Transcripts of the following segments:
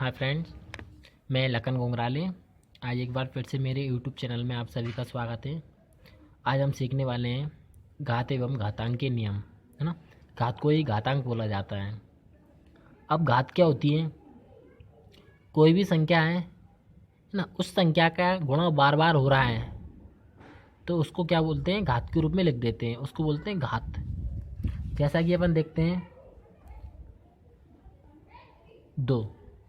Hi friends, मैं लखन गोंगराले। आज एक बार फिर से मेरे यूट्यूब चैनल में आप सभी का स्वागत है। आज हम सीखने वाले हैं घात एवं घातांक के नियम, है ना। घात को ही घातांक बोला जाता है। अब घात क्या होती है? कोई भी संख्या है ना, उस संख्या का गुणा बार बार हो रहा है तो उसको क्या बोलते हैं? घात के रूप में लिख देते हैं, उसको बोलते हैं घात। जैसा कि अपन देखते हैं 2,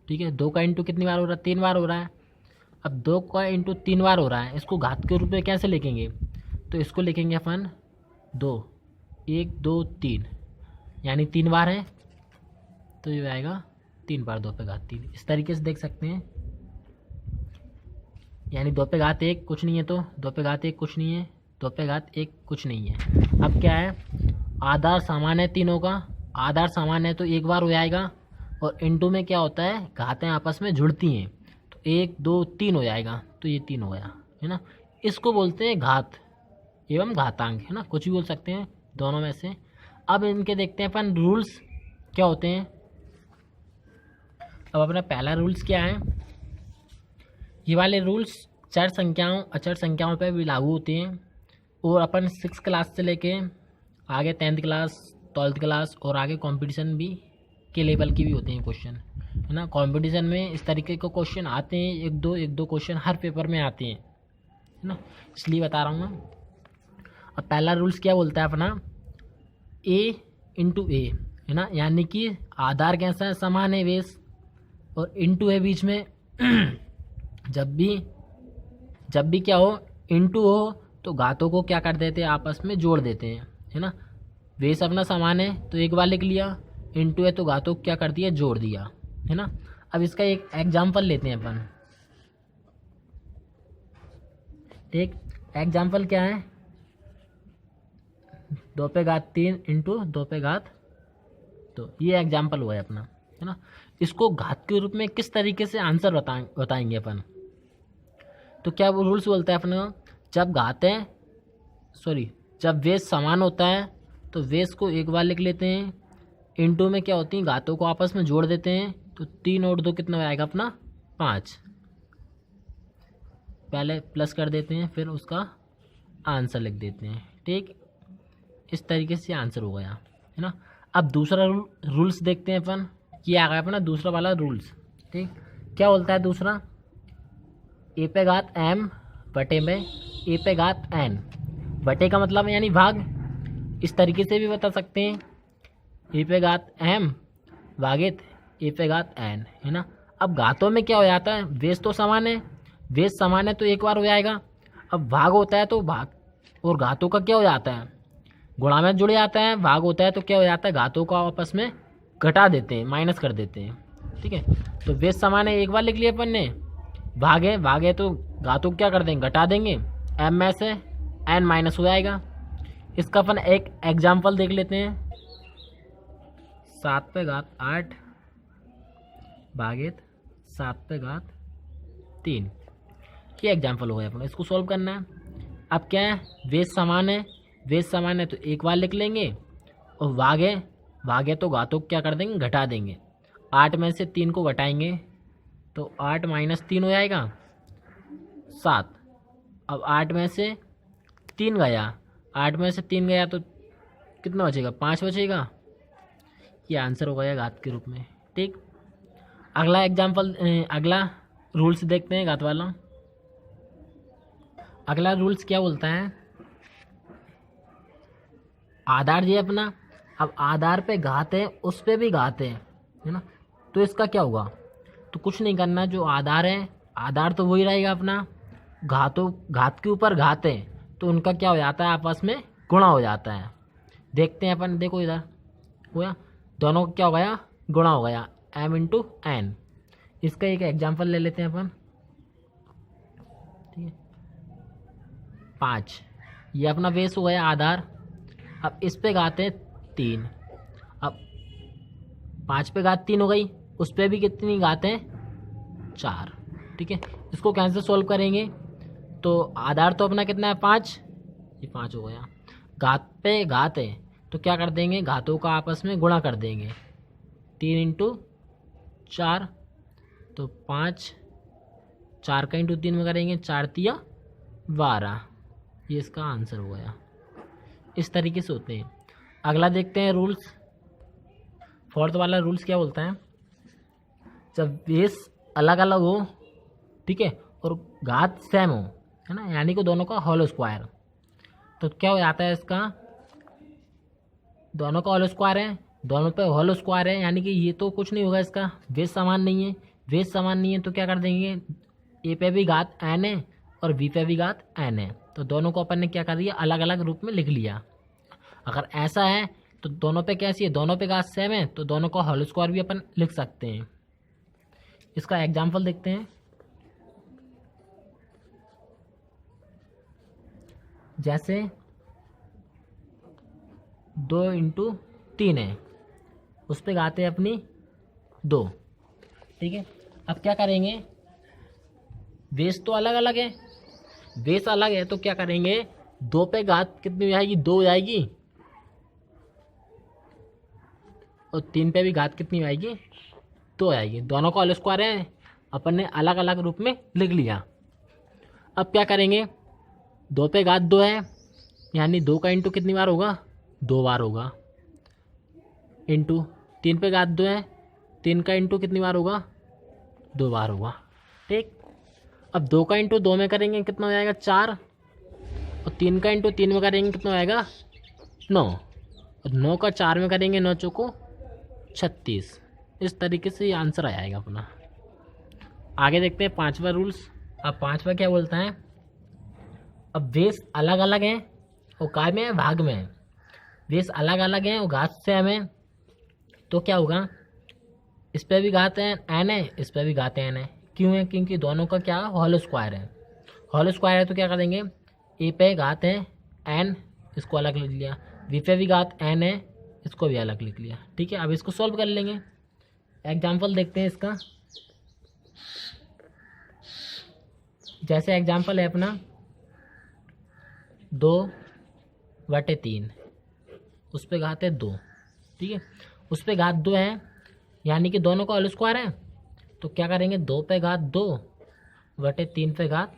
ठीक है। 2 का इंटू कितनी बार हो रहा है? 3 बार हो रहा है। अब 2 का इंटू 3 बार हो रहा है, इसको घात के रूप में कैसे लिखेंगे? तो इसको लिखेंगे अपन 2, 1 2 3, यानी 3 बार है तो ये आएगा 3 बार 2 पे घात 3। इस तरीके से देख सकते हैं, यानी 2 पे घात 1 कुछ नहीं है, तो 2 पे घात 1 कुछ नहीं है, 2 पे घात 1 कुछ नहीं है। अब क्या है? आधार समान है तीनों का, आधार समान है तो एक बार हो जाएगा, और इनटू में क्या होता है? घातें आपस में जुड़ती हैं तो 1 2 3 हो जाएगा, तो ये 3 हो गया, है ना। इसको बोलते हैं घात एवं घातांक, है ना। कुछ भी बोल सकते हैं दोनों में से। अब इनके देखते हैं अपन रूल्स क्या होते हैं। अब अपना पहला रूल्स क्या है? ये वाले रूल्स चर संख्याओं अचर संख्याओं पर भी लागू होते हैं, और अपन 6 क्लास से लेके आगे 10th क्लास 12th क्लास और आगे कंपटीशन भी के लेवल की भी होते हैं क्वेश्चन, है ना। कंपटीशन में इस तरीके के क्वेश्चन आते हैं, एक दो क्वेश्चन हर पेपर में आते हैं, है ना, इसलिए बता रहा हूँ मैं। अब पहला रूल्स क्या बोलता है अपना? ए इंटू ए, है ना, यानी कि आधार कैसा है? समान है, बेस, और इंटू है बीच में। जब भी क्या हो? इंटू हो तो घातों को क्या कर देते हैं? आपस में जोड़ देते हैं, है ना। बेस अपना समान है तो एक बार लिख लिया, इंटू है तो घातों को क्या कर दिया? जोड़ दिया, है ना। अब इसका एक एग्जाम्पल लेते हैं अपन। एक एग्जाम्पल क्या है? 2 पे घात 3 इंटू 2 पे घात 2, ये एग्जाम्पल हुआ है अपना, है ना। इसको घात के रूप में किस तरीके से आंसर बताएंगे अपन? तो क्या वो रूल्स बोलता है अपना? जब बेस समान होता है तो बेस को एक बार लिख लेते हैं, इंटू में क्या होती हैं? घातों को आपस में जोड़ देते हैं, तो 3 और 2 कितना आएगा अपना? 5। पहले प्लस कर देते हैं, फिर उसका आंसर लिख देते हैं, ठीक। इस तरीके से आंसर हो गया, है ना। अब दूसरा रूल्स देखते हैं अपन। ये आ गया अपना दूसरा वाला रूल्स, ठीक। क्या बोलता है दूसरा? ए पे घात एम बटे में ए पे घात एन। बटे का मतलब यानी भाग, इस तरीके से भी बता सकते हैं, ए पे घात एम भागित ए पे घात एन, है ना। अब घातों में क्या हो जाता है? बेस तो समान है, बेस समान है तो एक बार हो जाएगा। अब भाग होता है तो भाग, और घातों का क्या हो जाता है? गुणा में जुड़ जाता है। भाग होता है तो क्या हो जाता है? घातों को आपस में घटा देते हैं, माइनस कर देते हैं, ठीक है। तो बेस समान है एक बार लिख लिया अपन ने, भाग है तो घातों को क्या कर देंगे? घटा देंगे, एम में से एन माइनस हो जाएगा। इसका अपन एक एग्जाम्पल देख लेते हैं। 7 पे घात 8 भागित 7 पे घात 3, ये एग्जाम्पल हो गया अपना। इसको सॉल्व करना है। अब क्या है? बेस समान है तो एक बार लिख लेंगे, और भाग है तो घातों को क्या कर देंगे? घटा देंगे। 8 में से 3 को घटाएंगे तो 8 माइनस 3 हो जाएगा 7। अब 8 में से 3 गया, 8 में से 3 गया तो कितना बचेगा? 5 बचेगा। ये आंसर हो गया घात के रूप में, ठीक। अगला रूल्स देखते हैं घात वाला। अगला रूल्स क्या बोलता है? आधार जी अपना, अब आधार पे घात है, उस पे भी घात है ना। तो इसका क्या होगा? तो कुछ नहीं करना, जो आधार है आधार तो वही रहेगा अपना, घात के ऊपर घात है तो उनका क्या हो जाता है? आपस में गुणा हो जाता है। देखते हैं अपन, देखो इधर हुआ, दोनों का क्या हो गया? गुणा हो गया, m इंटू एन। इसका एक एग्जाम्पल ले लेते हैं अपन, ठीक है। 5, ये अपना बेस हो गया आधार। अब इस पे घात है 3, अब 5 पे घात 3 हो गई, उस पे भी कितनी घात है? 4, ठीक है। इसको कैसे सॉल्व करेंगे? तो आधार तो अपना कितना है? 5, ये 5 हो गया। घात पे घात है तो क्या कर देंगे? घातों का आपस में गुणा कर देंगे, 3 इंटू 4 तो 5, 4 का इंटू 3 में करेंगे, 4 तिया 12, ये इसका आंसर हो गया। इस तरीके से होते हैं। अगला देखते हैं रूल्स। फोर्थ वाला रूल्स क्या बोलता है, जब बेस अलग अलग हो, ठीक है, और घात सेम हो, है ना, यानी कि दोनों का होल स्क्वायर, तो क्या हो जाता है इसका, दोनों का होल स्क्वायर है, दोनों पे होल स्क्वायर है, यानी कि ये तो कुछ नहीं होगा, इसका बेस समान नहीं है। बेस समान नहीं है तो क्या कर देंगे, ए पे भी घात n है और बी पे भी घात n है, तो दोनों को अपन ने क्या कर दिया, अलग अलग रूप में लिख लिया। अगर ऐसा है तो दोनों पे कैसी है, दोनों पे घात सेम है, तो दोनों का होल स्क्वायर भी अपन लिख सकते हैं। इसका एग्जाम्पल देखते हैं। जैसे 2 इंटू 3 है, उस पे घात है अपनी 2, ठीक है। अब क्या करेंगे, बेस तो अलग अलग है, बेस अलग है तो क्या करेंगे, 2 पे घात कितनी हो जाएगी, 2 हो जाएगी, और 3 पे भी घात कितनी हो जाएगी, 2 आएगी। दोनों का होल स्क्वायर है, अपन ने अलग अलग रूप में लिख लिया। अब क्या करेंगे, 2 पे घात 2 है, यानी 2 का इंटू कितनी बार होगा, 2 बार होगा, इंटू 3 पे घात 2 है, 3 का इंटू कितनी बार होगा, 2 बार होगा, ठीक। अब 2 का इंटू 2 में करेंगे कितना हो जाएगा, 4, और 3 का इंटू 3 में करेंगे कितना हो जाएगा, 9, और 9 का 4 में करेंगे 9 चौको 36। इस तरीके से ये आंसर आ जाएगा अपना। आगे देखते हैं 5वां रूल्स। अब 5वां क्या बोलता है, अब बेस अलग अलग हैं और काय में है, भाग में है। बेस अलग अलग हैं और घात सेम है, तो क्या होगा, इस पर भी घात है n है, इस पर भी घात n है। क्यों है, क्योंकि दोनों का क्या होल स्क्वायर है। होल स्क्वायर है तो क्या करेंगे, ए पे घात है n, इसको अलग लिख लिया, बी पे भी घात n है, इसको भी अलग लिख लिया, ठीक है। अब इसको सॉल्व कर लेंगे। एग्जाम्पल देखते हैं इसका। जैसे एग्जाम्पल है अपना 2/3, उस पे घात है 2, ठीक है, उस पे घात 2 है, यानी कि दोनों का होल स्क्वायर है, तो क्या करेंगे, 2 पे घात 2/3 पे घात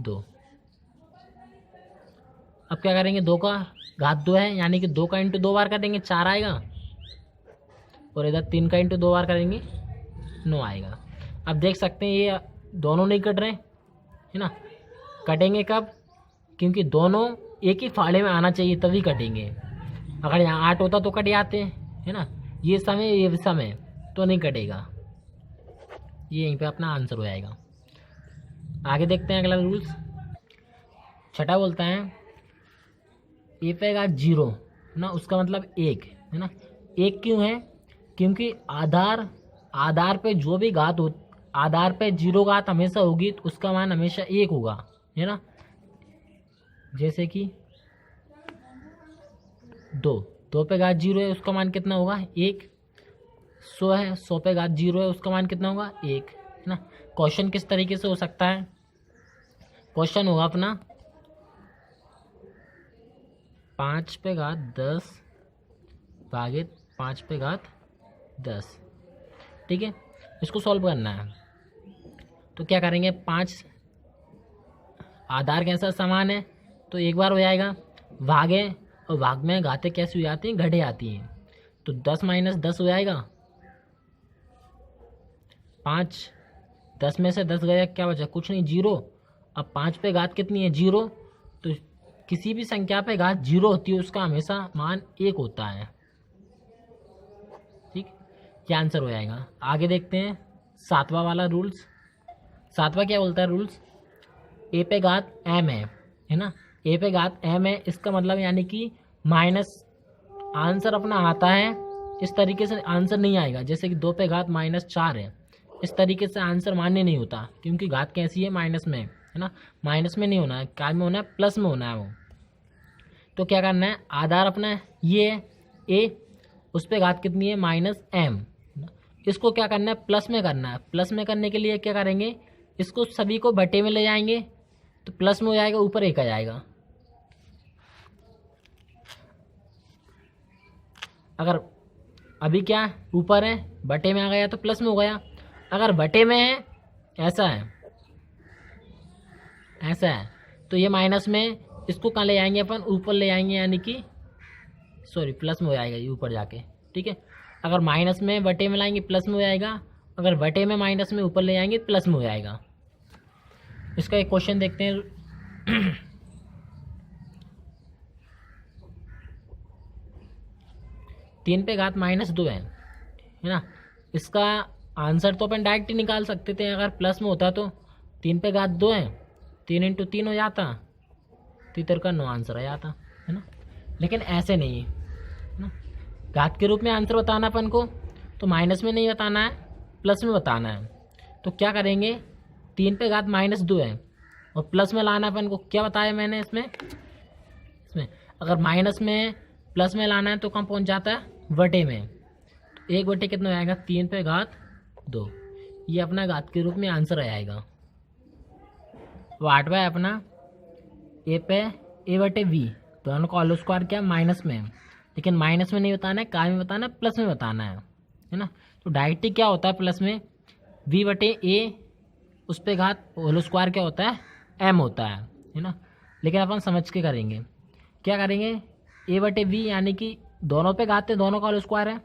2। अब क्या करेंगे, 2 का घात 2 है, यानी कि 2 का इंटू 2 बार करेंगे 4 आएगा, और इधर 3 का इंटू 2 बार करेंगे 9 आएगा। अब देख सकते हैं ये दोनों नहीं कट रहे, है ना। कटेंगे कब, क्योंकि दोनों एक ही फाड़े में आना चाहिए तभी कटेंगे। अगर यहाँ 8 होता तो कट जाते, है ना, ये समय ये समय तो नहीं कटेगा, ये यहीं पे अपना आंसर हो जाएगा। आगे देखते हैं अगला रूल्स। छठा बोलता है, ए पे घात 0 ना, उसका मतलब 1 है ना। 1 क्यों है, क्योंकि आधार पे जो भी घात हो, आधार पे 0 घात हमेशा होगी तो उसका मान हमेशा 1 होगा, है ना। जैसे कि 2 पे घात 0 है, उसका मान कितना होगा, 1। 100 है, 100 पे घात 0 है, उसका मान कितना होगा, 1, है ना। क्वेश्चन किस तरीके से हो सकता है, क्वेश्चन होगा अपना 5 पे घात 10 भागित 5 पे घात 10, ठीक है। इसको सॉल्व करना है तो क्या करेंगे, 5 आधार कैसा समान है तो एक बार हो जाएगा, भाग है, और भाग में घातें कैसी हो जाती हैं, घटे आती हैं, तो 10 माइनस 10 हो जाएगा। 5, 10 में से 10 गया, क्या बचा, कुछ नहीं, 0। अब 5 पे घात कितनी है, 0, तो किसी भी संख्या पे घात 0 होती है उसका हमेशा मान 1 होता है, ठीक, ये आंसर हो जाएगा। आगे देखते हैं 7वां वाला रूल्स। 7वां क्या बोलता है रूल्स, ए पे घात m है ना, ए पे घात m है, इसका मतलब यानी कि माइनस आंसर अपना आता है, इस तरीके से आंसर नहीं आएगा। जैसे कि 2 पे घात -4 है, इस तरीके से आंसर मान्य नहीं होता, क्योंकि घात कैसी है, माइनस में, है ना। माइनस में नहीं होना है, क्या में होना है, प्लस में होना है वो। तो क्या करना है, आधार अपना ये है ए, उस पे घात कितनी है, -m, इसको क्या करना है, प्लस में करना है। प्लस में करने के लिए क्या करेंगे, इसको सभी को बटे में ले जाएंगे, तो प्लस में हो जाएगा, ऊपर 1 आ जाएगा। अगर अभी क्या ऊपर है, बटे में आ गया तो प्लस में हो गया। अगर बटे में है ऐसा है, ऐसा है, तो ये माइनस में, इसको कहाँ ले आएंगे अपन, ऊपर ले आएंगे, यानी कि सॉरी प्लस में हो जाएगा ये ऊपर जाके, ठीक है। अगर माइनस में बटे में लाएंगे प्लस में हो जाएगा, अगर बटे में माइनस में ऊपर ले आएंगे प्लस में हो जाएगा। इसका एक क्वेश्चन देखते हैं। 3 पे घात -2 है ना। इसका आंसर तो अपन डायरेक्ट ही निकाल सकते थे अगर प्लस में होता तो। 3 पे घात 2 है, 3 × 3 हो जाता, तीतर का 9 आंसर आ जाता, है ना। लेकिन ऐसे नहीं है ना, घात के रूप में आंसर बताना अपन को, तो माइनस में नहीं बताना है, प्लस में बताना है। तो क्या करेंगे, 3 पे घात -2 है और प्लस में लाना है अपन को। क्या बताया मैंने इसमें अगर माइनस में प्लस में लाना है तो कहाँ पहुँच जाता है, बटे में। तो 1 बटे कितना हो जाएगा, 3 पे घात 2। ये अपना घात के रूप में आंसर आ जाएगा। 8वां है अपना ए पे ए बटे वी, दोनों का होल स्क्वायर क्या माइनस में है, लेकिन माइनस में नहीं बताना है, काय में बताना है, प्लस में बताना है ना। तो डायरेक्ट क्या होता है, प्लस में वी बटे ए उस पे घात होल स्क्वायर क्या होता है, एम होता है ना। लेकिन अपन समझ के करेंगे, क्या करेंगे, ए बटे वी यानी कि दोनों पे घात है, दोनों का होल स्क्वायर है,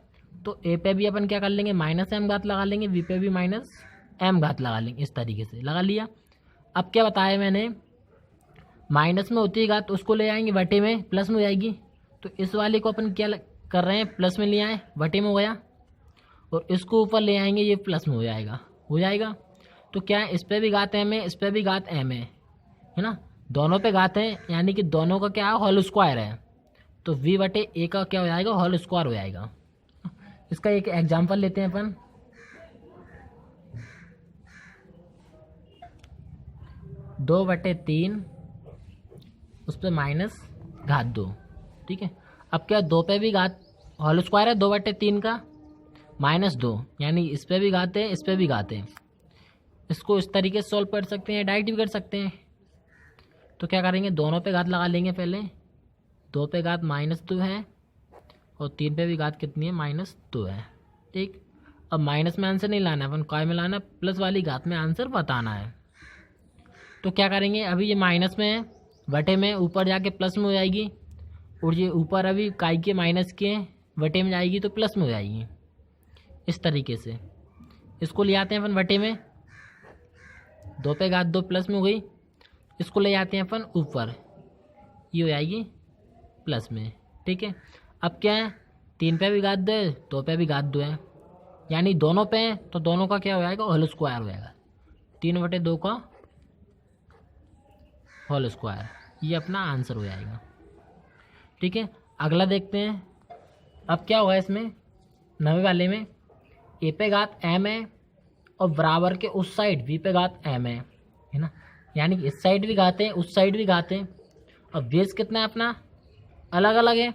तो ए पे भी अपन क्या कर लेंगे, -m घात लगा लेंगे, वी पे भी -m घात लगा लेंगे, इस तरीके से लगा लिया। अब क्या बताया मैंने, माइनस में होती है घात उसको ले आएंगे बटे में, प्लस में हो जाएगी। तो इस वाले को अपन क्या कर रहे हैं, प्लस में ले आए, बटे में हो गया, और इसको ऊपर ले आएंगे, ये प्लस में हो जाएगा। तो क्या है, इस पे भी घात m है, इस पे भी घात m है ना। दोनों पे घात है, यानी कि दोनों का क्या है, होल स्क्वायर है। तो v बटे a का क्या हो जाएगा, होल स्क्वायर हो जाएगा। इसका एक एग्जाम्पल लेते हैं अपन। 2 बटे 3 उस पर माइनस घात 2, ठीक है। अब क्या, 2 पे भी घात होल स्क्वायर है, 2 बटे 3 का -2, यानी इस पे भी घात है, इस पे भी घात है। इसको इस तरीके से सॉल्व कर सकते हैं, डायरेक्ट भी कर सकते हैं। तो क्या करेंगे, दोनों पे घात लगा लेंगे पहले। 2 पे घात -2 है और 3 पे भी घात कितनी है, -2 है, ठीक। अब माइनस में आंसर नहीं लाना है अपन, काय में लाना है, प्लस वाली घात में आंसर बताना है। तो क्या करेंगे, अभी ये माइनस में है, बटे में ऊपर जाके प्लस में हो जाएगी, और ये ऊपर अभी काय के माइनस के बटे में जाएगी तो प्लस में हो जाएगी, इस तरीके से। इसको ले आते हैं अपन बटे में, 2 पे घात 2 प्लस में हो गई, इसको ले आते हैं अपन ऊपर, ये हो जाएगी प्लस में, ठीक है। अब क्या है, 3 पे भी घात 2 है, 2 पे भी घात 2 है, यानी दोनों पे है, तो दोनों का क्या हो जाएगा, होल स्क्वायर हो जाएगा। 3 बटे 2 का होल स्क्वायर, ये अपना आंसर हो जाएगा, ठीक है। अगला देखते हैं। अब क्या होगा इसमें, 9वें वाले में, ए पे घात m है और बराबर के उस साइड v पे घात m है ना, यानी कि इस साइड भी घात है, उस साइड भी घात है। और बेस कितना है अपना, अलग अलग है,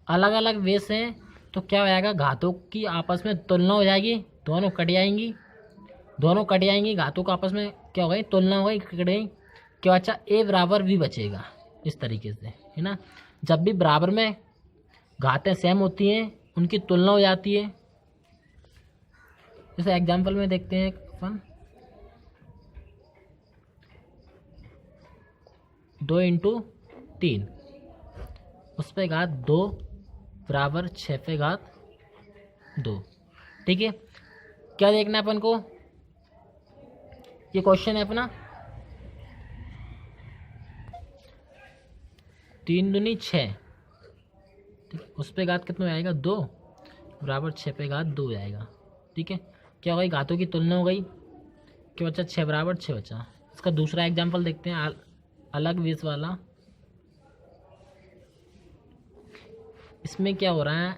अलग अलग बेस हैं, तो क्या हो जाएगा, घातों की आपस में तुलना हो जाएगी, दोनों कट जाएंगी, घातों का आपस में क्या हो गई, तुलना हो गई, कट गई। क्या अच्छा, a बराबर v बचेगा, इस तरीके से, है ना। जब भी बराबर में घातें सेम होती हैं, उनकी तुलना हो जाती है। जैसे एग्जाम्पल में देखते हैं अपन, 2 × 3 उस पे घात 2 बराबर 6 पे घात 2, ठीक है। क्या देखना है अपन को, ये क्वेश्चन है अपना, 3 दूनी 6, ठीक है। उस पे घात कितना हो जाएगा, 2 बराबर 6 पे घात 2 हो जाएगा, ठीक है। क्या हो गई, घातों की तुलना हो गई, क्या बचा, 6 बराबर 6 बचा। इसका दूसरा एग्जाम्पल देखते हैं, अलग बेस वाला। इसमें क्या हो रहा है,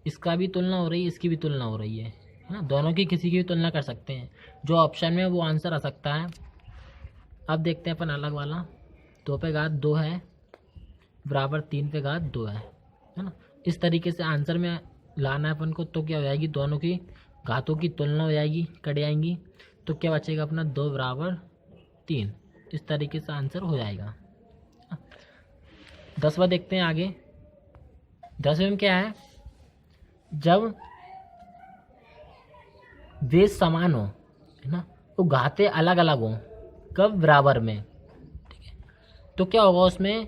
इसका भी तुलना हो रही है, इसकी भी तुलना हो रही है ना। दोनों की किसी की भी तुलना कर सकते हैं, जो ऑप्शन में वो आंसर आ सकता है। अब देखते हैं अपन अलग वाला, 2 पे घात 2 है बराबर 3 पे घात 2 है ना। इस तरीके से आंसर में लाना है अपन को। तो क्या हो जाएगी, दोनों की घातों की तुलना हो जाएगी, कट जाएंगी, तो क्या बचेगा अपना, 2 बराबर 3। इस तरीके से आंसर हो जाएगा। 10वां देखते हैं आगे। 10वें में क्या है, जब वेज समान हो, है ना, वो घातें अलग अलग हों, कब, बराबर में, ठीक है। तो क्या होगा उसमें,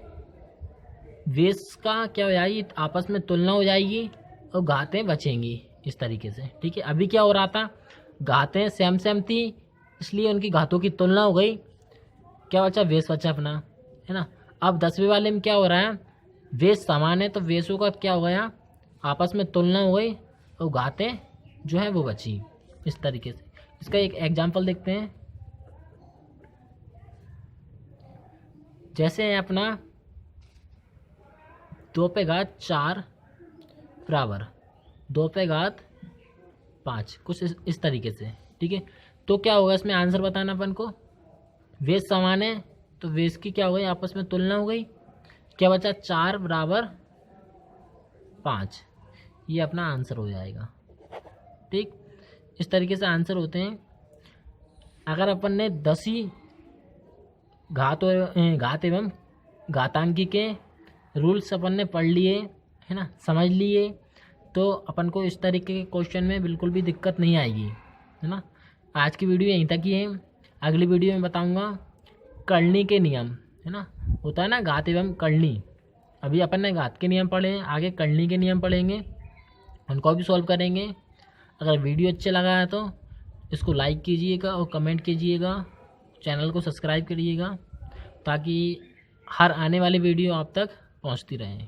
वेज का क्या हो जाएगी, आपस में तुलना हो जाएगी और घातें बचेंगी इस तरीके से, ठीक है। अभी क्या हो रहा था, घातें सेम सेम थी, इसलिए उनकी घातों की तुलना हो गई, क्या बचा, वेज बचा अपना, है ना। अब 10वें वाले में क्या हो रहा है, वेज समान है तो वेजों का क्या हो गया, आपस में तुलना हो गई और घातें जो है वो बची, इस तरीके से। इसका एक एग्जांपल देखते हैं, जैसे है अपना 2 पे घात 4 बराबर 2 पे घात 5, कुछ इस तरीके से, ठीक है। तो क्या होगा इसमें, आंसर बताना अपन को, वेज समान है तो वेज की क्या हो गई, आपस में तुलना हो गई, क्या बचा, 4 बराबर 5, ये अपना आंसर हो जाएगा, ठीक। इस तरीके से आंसर होते हैं। अगर अपन ने 10 ही घात एवं घातांकी के रूल्स अपन ने पढ़ लिए, है ना, समझ लिए, तो अपन को इस तरीके के क्वेश्चन में बिल्कुल भी दिक्कत नहीं आएगी, है ना। आज की वीडियो यहीं तक ही है, अगली वीडियो में बताऊंगा करनी के नियम, है ना, होता है ना घात एवं करनी। अभी अपन ने घात के नियम पढ़े हैं, आगे करनी के नियम पढ़ेंगे, उनको भी सॉल्व करेंगे। अगर वीडियो अच्छा लगा है तो इसको लाइक कीजिएगा और कमेंट कीजिएगा, चैनल को सब्सक्राइब करिएगा, ताकि हर आने वाली वीडियो आप तक पहुंचती रहे।